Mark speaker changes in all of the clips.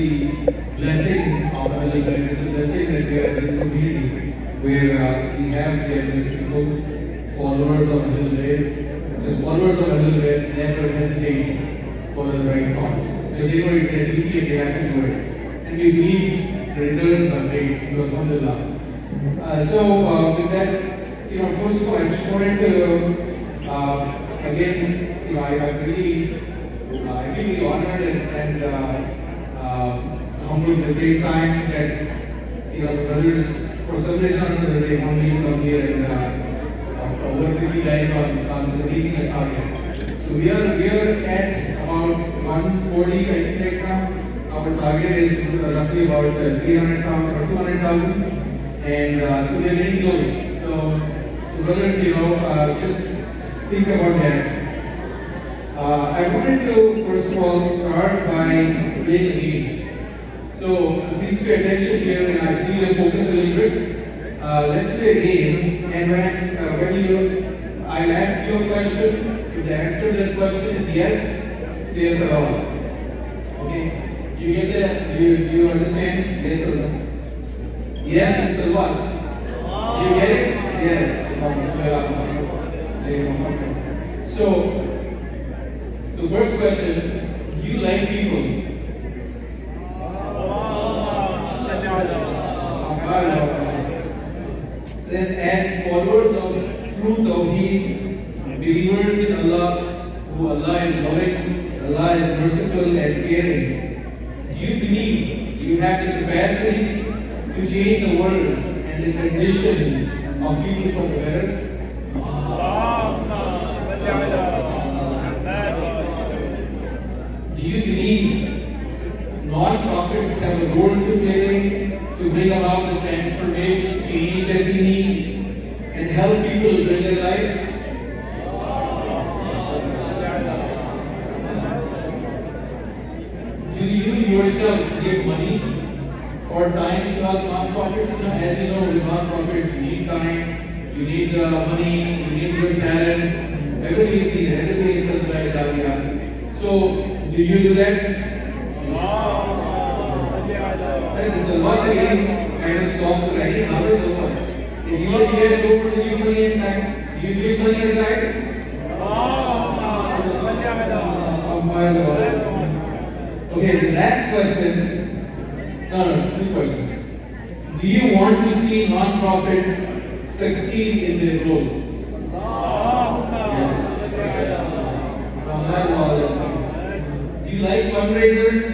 Speaker 1: the blessing of Ahlul Bayt. It's a blessing that we are in this community where we have generous people, followers of Ahlul Bayt. Because followers of Ahlul Bayt never hesitate for the right cause. Because they know it's their duty and they have to do it. And we believe the returns are great. So alhamdulillah. With that, first of all, I just wanted to again, I really I feel really honored and humbled at the same time that the brothers, for some reason or another, they want me to come here and work with you guys on releasing a target. So we are at about 140, I think, right now. Our target is roughly about 300,000 or 200,000, and so we are getting close. So brothers, just think about that. I wanted to first of all start by playing a game. So please pay attention here, and I see you focus a little bit. Let's play a game, and I'll ask you a question. If the answer to that question is yes, say yes or no. Okay? You get that? Do you understand? Yes or no? Yes is a what? Do you get it? Yes. So the first question, do you like people? Then as followers of true Tawheed, believers in Allah, who Allah is loving, Allah is merciful and caring, do you believe you have the capacity to change the world and the condition of people for the better? Do you believe non-profits have a role to play to bring about the transformation, change that we need, and help people build their lives? Do you yourself give money or time to our non-profits? As you know, with non-profits, you need time, you need money, you need your talent. Everything is needed, everything is subscribed. So, do you do that? It's a lot again, kind of soft, I think how is over. Is you guys don't give money and time? Do you give money and time? Okay, the last question. No, two questions. Do you want to see non-profits succeed in their role? Yes. Do you like fundraisers?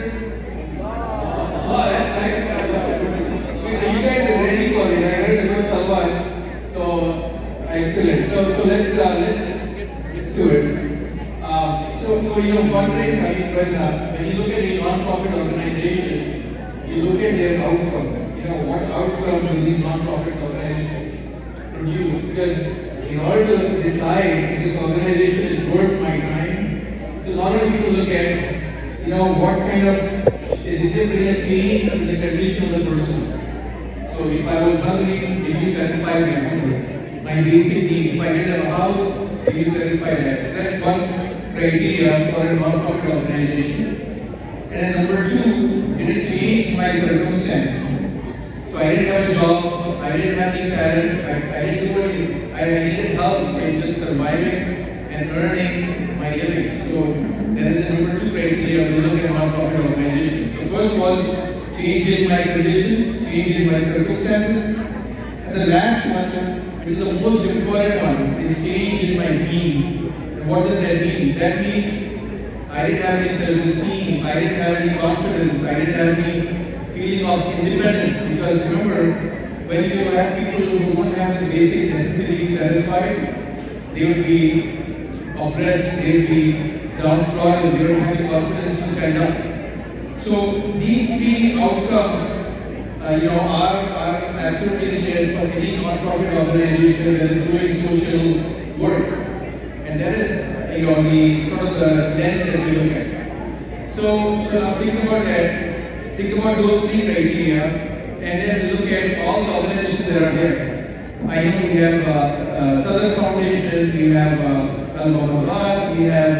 Speaker 1: Oh, that's nice. Okay, so you guys are ready for it. I heard the good Salwan. So excellent. So let's get to it. Fundraising. I mean, when you look at the non-profit organizations, you look at their outcome. What outcome do these non-profit organizations produce? Because in order to decide if this organization is worth my time, so not only people look at what kind of, did they bring a change in the condition of the person? So if I was hungry, did you satisfy my hunger? My basic needs. If I didn't have a house, did you satisfy that? So that's one criteria for a non-profit organization. And then number two, did it change my circumstance? So I didn't have a job, I didn't have any talent, I didn't do anything. I needed help in just surviving and earning my living. So that is the number two criteria when we look at non-profit organizations. So first was change in my condition, change in my circumstances. And the last one, which is the most important one, is change in my being. And what does that mean? That means I didn't have any self-esteem, I didn't have any confidence, I didn't have any feeling of independence. Because remember, when you have people who don't have the basic necessities satisfied, they would be oppressed, they would be downtrodden, they don't have the confidence to stand up. So these three outcomes are absolutely needed for any non-profit organization that is doing social work. And that is the sort of the lens that we look at. So now think about that. Think about those three criteria, and then look at all the organizations that are there. I know we have Southern Foundation, we have Al-Muhammad, we have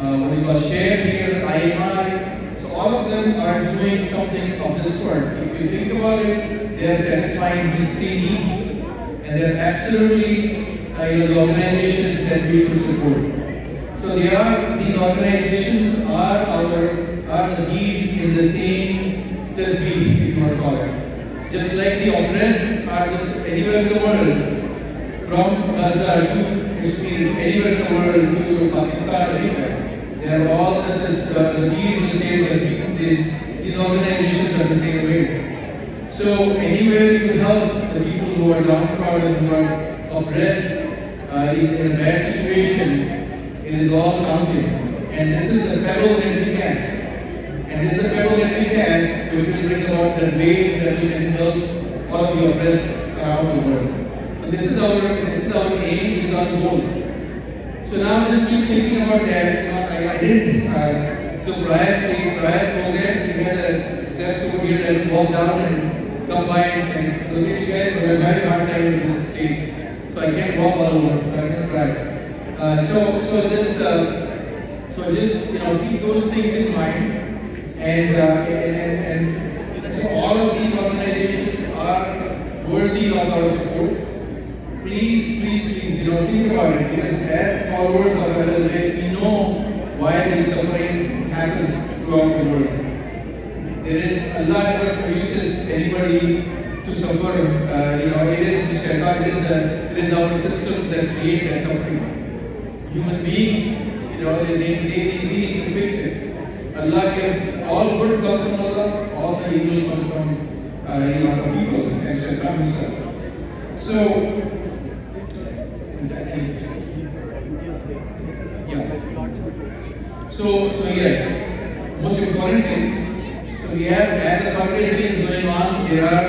Speaker 1: what we call Share here, IMI. So all of them are doing something of this sort. If you think about it, they are satisfying these three needs, and they're absolutely the organizations that we should support. So these organizations are the needs in the same tasbih, if you want to call it. Just like the oppressed are anywhere in the world, from Gaza to Kashmir, anywhere in the world to Pakistan, anywhere. They are all the needs of the same tasbih. These organizations are the same way. So anywhere you help the people who are downtrodden, who are oppressed, in a bad situation, it is all counting. And this is the pebble that we cast. And this is the pebble that we cast, which will bring about the wave that will engulf all of the oppressed around the world. So this is our aim, this is our goal. So now just keep thinking about that. I didn't. So prior programs, we had steps over here that walk down and come by and look at you guys, but I'm having a hard time with this stage. So I can't walk all over, but I can try. So just keep those things in mind, and so all of these organizations are worthy of our support. Please, think about it, because as followers of Ahlul Bayt, we know why this suffering happens throughout the world. There is Allah never produces anybody to suffer. It is the shaitan, it is our systems that create that suffering. Human beings, they need to fix it. Allah gives, all good comes from Allah, all the evil comes from the people and shaitan himself. So yes, most important thing, so we have, as the fundraising is going on, there are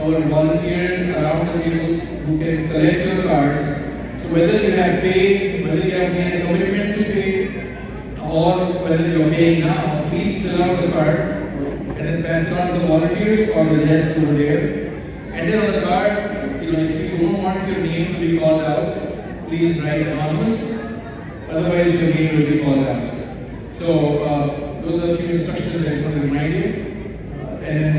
Speaker 1: our volunteers around the tables who can collect your cards. So whether you have paid, whether you have made a commitment to pay, or whether you are paying now, please fill out the card and then pass it on to the volunteers or the desk over there. And then on the card, if you don't want your name to be called out, please write anonymous. Otherwise, your name will be called out. So those are a few instructions I just want to remind you. And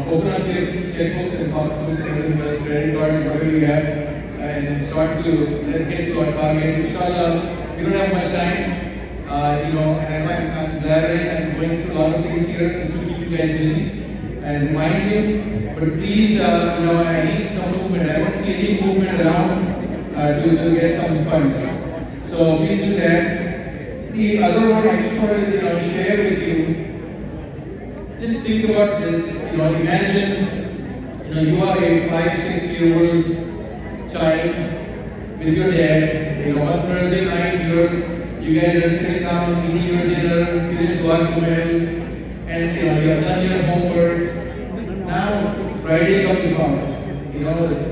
Speaker 1: open up your checkbooks and pocketbooks, everything else, credit cards, whatever you have, and then let's get to our target. Inshallah, we don't have much time. And I'm glad I'm going through a lot of things here just to keep you guys busy and remind you. But please, I need some movement. I don't see any movement around to get some funds. So please do that. The other one I just want to share with you. Just think about this. Imagine you are a 5-6-year-old child with your dad. One Thursday night you guys are sitting down, eating your dinner, finished work well, and you have done your homework. Now Friday comes about.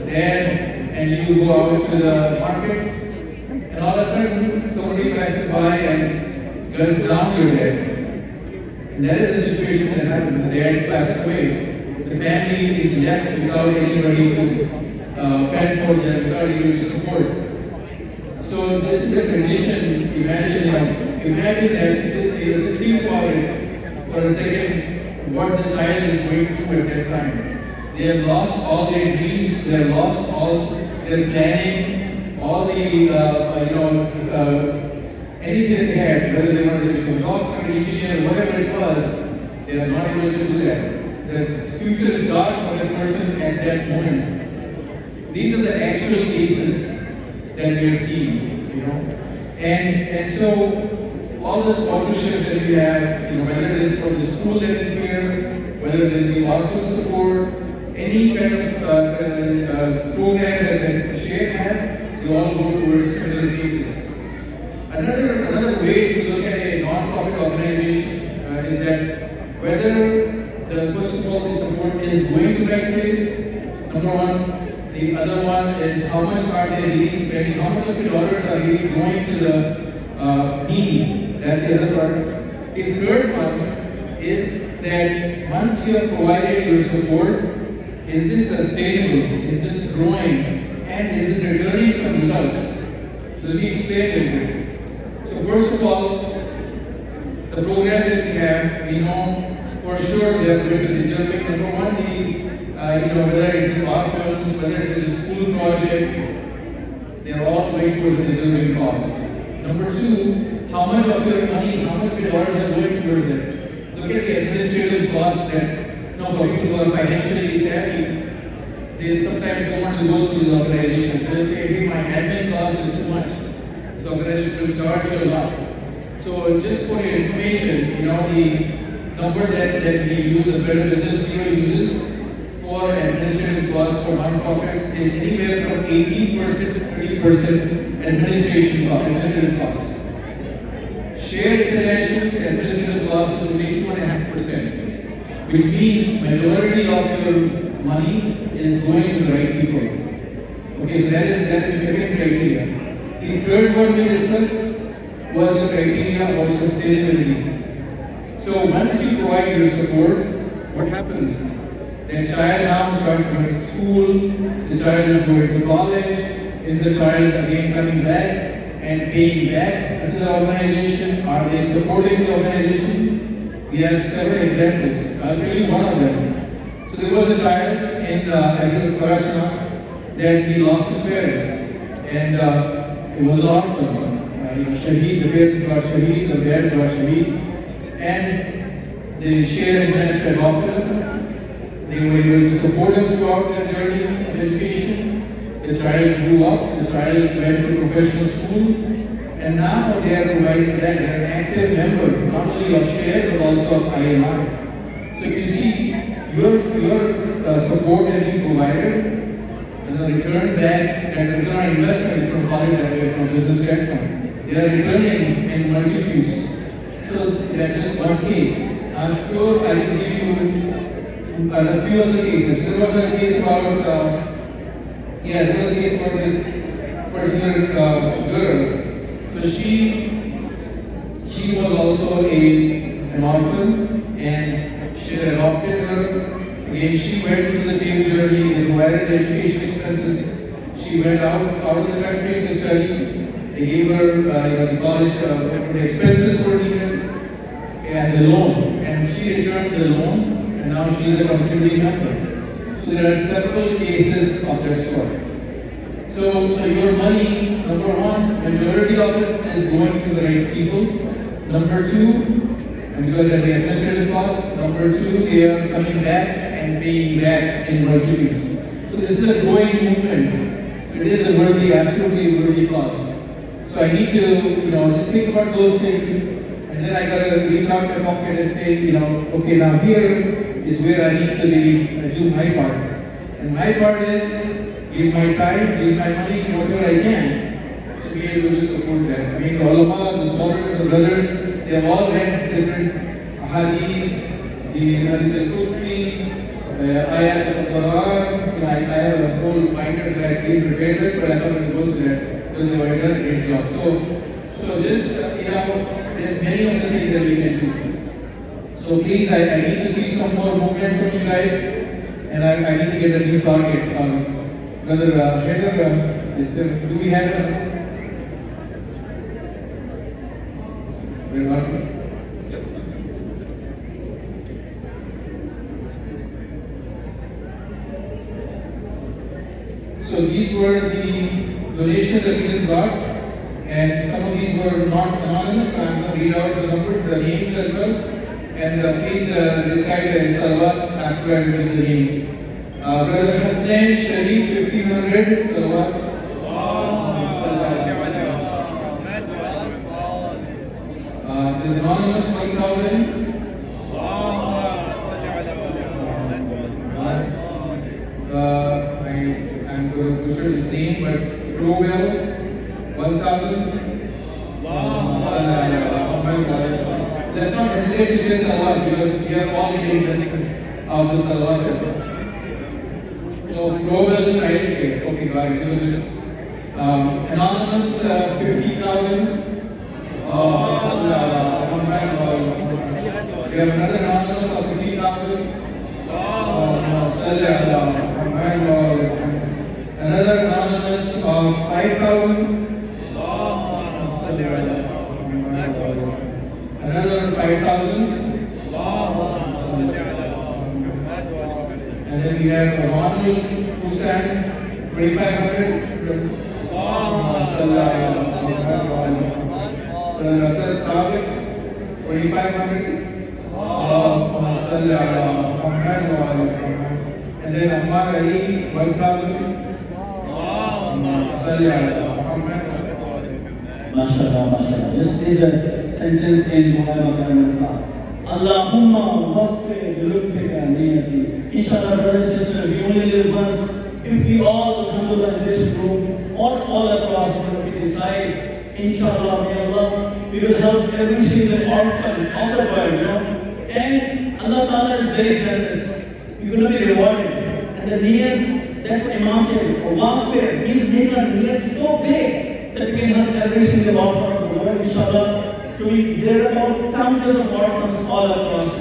Speaker 1: Dad and you go out to the market, and all of a sudden somebody passes by and guns down your dad. And that is the situation that happens. The dad passes away. The family is left without anybody to fend for them, without anybody to support. So this is a condition. Imagine that. Just think about it for a second. What the child is going through at that time. They have lost all their dreams. They have lost all their planning, all the anything they had, whether they wanted to become a doctor, engineer, whatever it was, they are not able to do that. The future is dark for that person at that moment. These are the actual cases that we are seeing, And so all the sponsorships that we have, whether it is from the school that is here, whether it is the orphan support, any kind of programs that the share has, they all go towards similar cases. Another way to look at a non-profit organization is that whether first of all the support is going to the right place, number one. The other one is how much are they really spending, how much of the dollars are really going to the needy. That's the other part. The third one is that once you have provided your support, is this sustainable? Is this growing? And is this returning some results? So let me explain a little bit. So first of all, the program that we have we know for sure they are going to deserving. Number one, whether it's orphans, whether it is a school project, they are all going towards a deserving cause. Number two, how much of your money, how much of your dollars are going towards it? Look at the administrative costs that, for people who are financially savvy, they sometimes don't want to go through these organizations. They'll say, hey, my admin cost is too much. This organization will charge you a lot. So just for your information, the number that we use, the Better Business Bureau uses for administrative costs for nonprofits is anywhere from 18% to 30% administrative cost. Shared international's administrative cost is only 2.5%, which means majority of your money is going to the right people. Okay, so that is the second criteria. The third one we discussed was the criteria of sustainability. So once you provide your support, what happens? The child now starts going to school, the child is going to college, is the child again coming back and paying back to the organization? Are they supporting the organization? We have several examples. I'll tell you one of them. So there was a child in Karachana that he lost his parents, and it was an orphan. Shaheed, the parents got Shaheed, the dad got Shaheed, and the Share International adopted him. They were able to support him throughout their journey of education. The child grew up, the child went to professional school, and now they are providing that. They are an active member, not only of Share, but also of IMI. So you see, your support that you provided, and the return back, as a return on investment, if you can call it that way from a business standpoint, they are returning in multitudes. So that's just one case. I'm sure I can give you a few other cases. There was a case about, this particular girl. So she was also an orphan, and she had adopted her. Again, she went through the same journey. They provided the education expenses. She went out of the country to study. They gave her the college, the expenses were needed as a loan, and she returned the loan, and now she is a contributing member. So there are several cases of that sort. So your money, number one, majority of it is going to the right people. Number two, and because as the administrative cost, number two, they are coming back and paying back in multitudes. So this is a growing movement. It is a worthy, absolutely worthy cause. So I need to, just think about those things, and then I gotta reach out my pocket and say, okay, now here is where I need to really do my part. And my part is give my time, give my money, whatever I can, to be able to support that. I mean, the ulama, the scholars, the brothers, they have all read different hadiths, the hadith al-Qudsi, ayat al-Quran. I have a whole binder that I really prepared it, but I thought I would go to that because they have done a great job. So just, there's many of the things that we can do. So please, I need to see some more movement from you guys, and I need to get a new target. Brother Heather, do we have where are we? So these were the donations that we just got, and some of these were not anonymous. I'm going to read out the names as well, and please recite the salawat after I read the name. Brother Hassan Sharif 1500 salawat. There's anonymous 1000. I'm going to butcher his name, but Flowell 1000. Let's not hesitate to say salawat because we are all getting justice of the salawat. So Flowell is right here. Okay, got it. Anonymous 50,000. We have another anonymous of 50,000. Another anonymous of 5,000. Another 5,000. And then we have Ronald Hussain, 2500. Nasir Abbas, 2500. And then Ammar Ali, 1000.
Speaker 2: MashaAllah, MashaAllah. This is a sentence in Muhammad. Allahumma waffir lutfika niyati. Inshallah, brothers and sisters, we only live once. If we all, alhamdulillah, in this room or all across, if we decide, inshallah, may Allah, we will help every single orphan of the world, And Allah Ta'ala is very generous. You're going to be rewarded. And the niyat, that's what Imam said, wafir means make our niyat so big that we can help every single orphan of the world, inshallah. So there are about countless of orphans all across,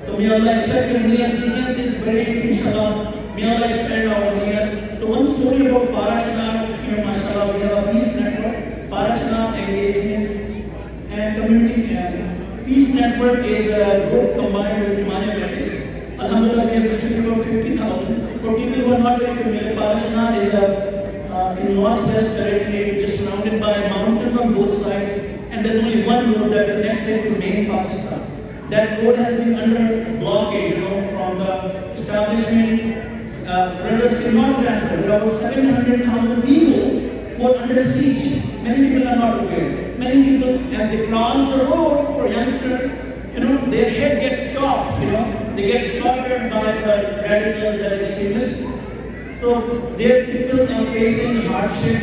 Speaker 2: So may Allah accept your niyat. Niyat is very, inshallah. May Allah expand our niyat. So one story about Parashna, mashallah, we have a peace network, Parashna engagement and community. Peace Network is a group combined with Imania Medics. Alhamdulillah, we have distributed about 50,000. For people who are not very familiar, Parashna is in Northwest Territory, which is surrounded by mountains on both sides, and there's only one road that connects it to main Pakistan. That road has been under blockage, from the establishment. Brothers cannot transfer. There are about 700,000 people who are under siege. Many people are not aware. Many people, as they cross the road for youngsters, their head gets chopped, they get slaughtered by the radicals, the extremists. So their people are facing hardship,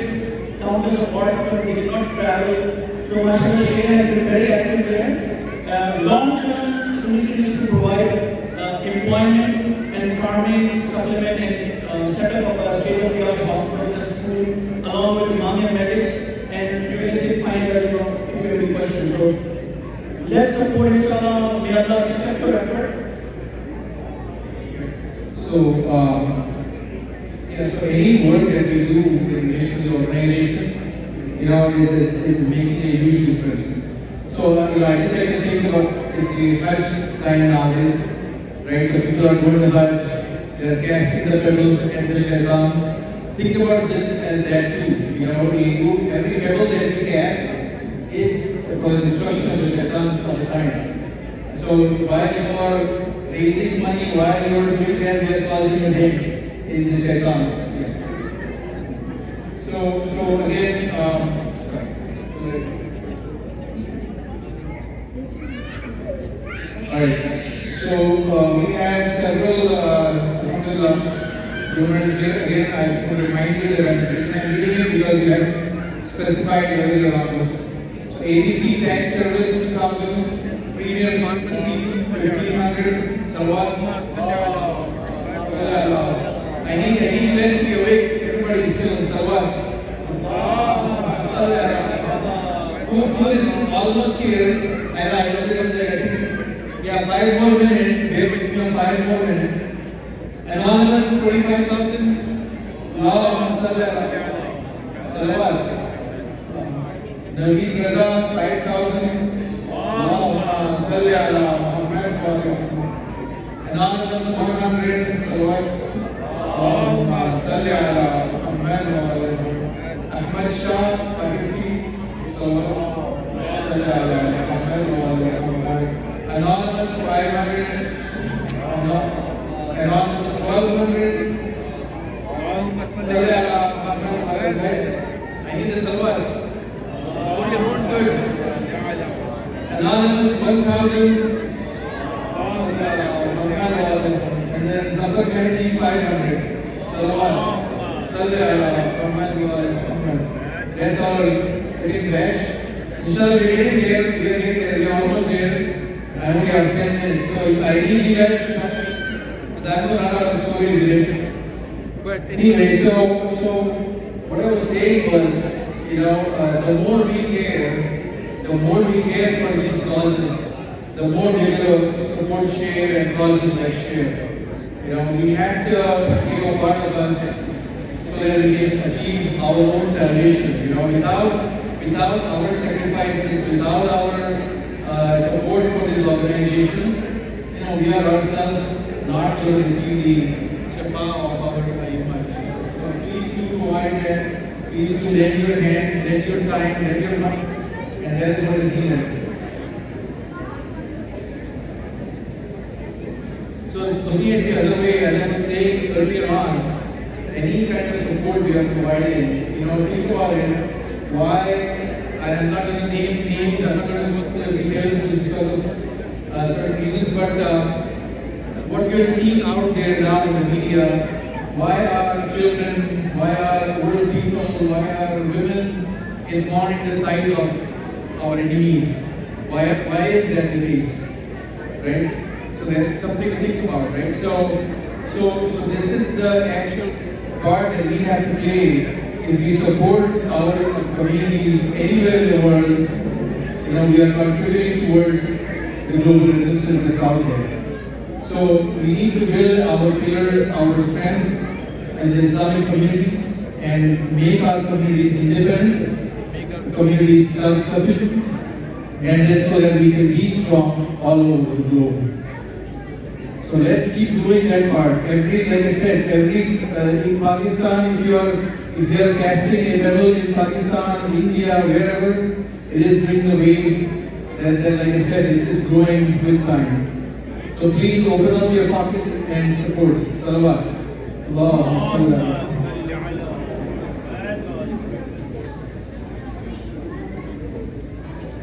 Speaker 2: countless of orphans, they cannot travel. So mashallah, Share has been very active there. Long-term solution is to provide employment and farming, supplement and set up a state-of-the-art hospital and school along with Imania Medics. And you guys can find us, if you have any questions. So let's support, inshallah. May Allah accept your effort.
Speaker 1: So, so any work that we do in relation to the organization, is making a huge difference. So, I just like to think about it's the Hajj time nowadays, right? So people are going to Hajj, they are casting the pebbles at the shaitan. Think about this as that too. Every pebble that we cast is for the destruction of the shaitan all the time. So while you are raising money, while you are doing that, we are causing a dent in the shaitan. Yes. So again, Alright. So we have several alhamdulillah donors here. Again, I just want to remind you that I'm reading it because you have specified whether you're anonymous. So ABC Tax Service 2,000, Premium Pharmacy 1,500, Salwat. I need the rest to be awake. Everybody is still in Salwat. Food is almost here, and I think 5 more minutes. Bear with me on 5 more minutes. Anonymous 25,000. Salawat. Naveed Raza 5,000. Anonymous 100. Salawat. Ahmad Shah 550. Salawat. Anonymous 500. Anonymous 1200. Guys, I need the salwar. Good. Anonymous 1000. And then Zafar Mehdi 500. Salwar. That's our second batch. Inshallah, we're getting there. We're almost there. I only have 10 minutes, so I need you guys to come because I'm going to run out of stories related. But anyway, so what I was saying was, the more we care for these causes, the more we're going to support Share and causes like Share. We have to give a part of us so that we can achieve our own salvation. Without our sacrifices, without our support for these organizations, we are ourselves not going to receive the shafa of our imam. So please do provide that. Please do lend your hand, lend your time, lend your money, and that is what is needed. So looking at the other way, as I was saying earlier on, any kind of support we are providing, think about it. Why? I am not going to name names, I'm not going to go through the details just because of certain reasons, but what we are seeing out there now in the media, why are children, why are old people, why are women thorn in the side of our enemies? Why is that the case? Right? So there's something to think about, right? So this is the actual part that we have to play. If we support our communities anywhere in the world, we are contributing towards the global resistance that's out there. So we need to build our pillars, our strengths in the Islamic communities and make our communities independent, make our communities self-sufficient, and then so that we can be strong all over the globe. So let's keep doing that part. Like I said, in Pakistan, if they are casting a pebble in Pakistan, India, wherever, it is bringing a wave that like I said, is growing with time. So please open up your pockets and support. Salawat. Allah.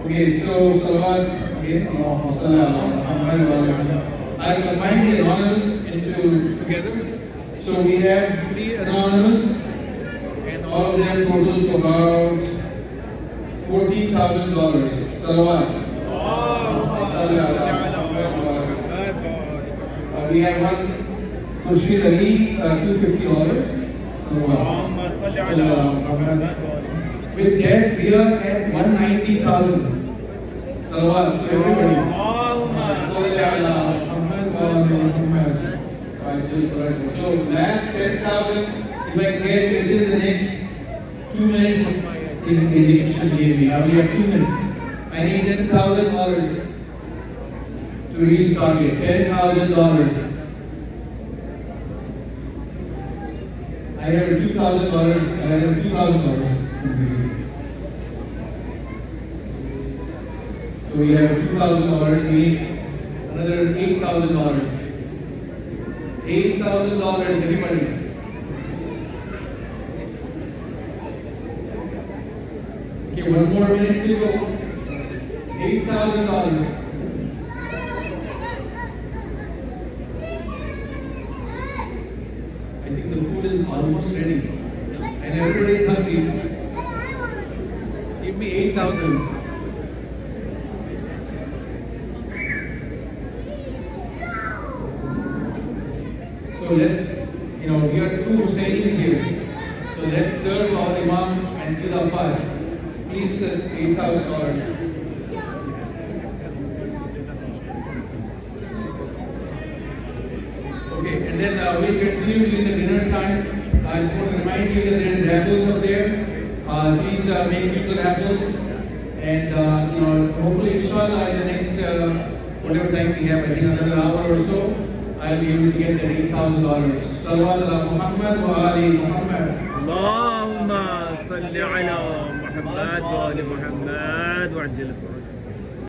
Speaker 1: Okay, so salawat again. I'll combine the anonymous together. So we have 3 anonymous, and all of them total to about $40,000. Salawat. We have one Khurshid Ali, $250. With that, we are at 190,000. Salawat to everybody. So last 10,000, if I get within the next 2 minutes of my indication gave me, I only have 2 minutes. I need $10,000 to reach target. $10,000. I have $2,000 and I have $2,000. So we have $2,000. We need another $8,000. $8,000, everybody. Okay, 1 more minute to go. $8,000. I think the food is almost ready. And everybody is hungry. Give me 8,000. So let's, we are 2 Hussainis here. So let's serve our Imam and Nasir Abbas. Please, $8,000. Okay, and then we'll continue during the dinner time. I just want to remind you that there is raffles up there. Please make use of raffles. And hopefully, inshallah, in the next whatever time we have, I think another hour or so, I'll be able to get the $8,000. Salawat ala Muhammad wa ali Muhammad.
Speaker 3: Allahumma salli ala Muhammad wa ali Muhammad wa ajil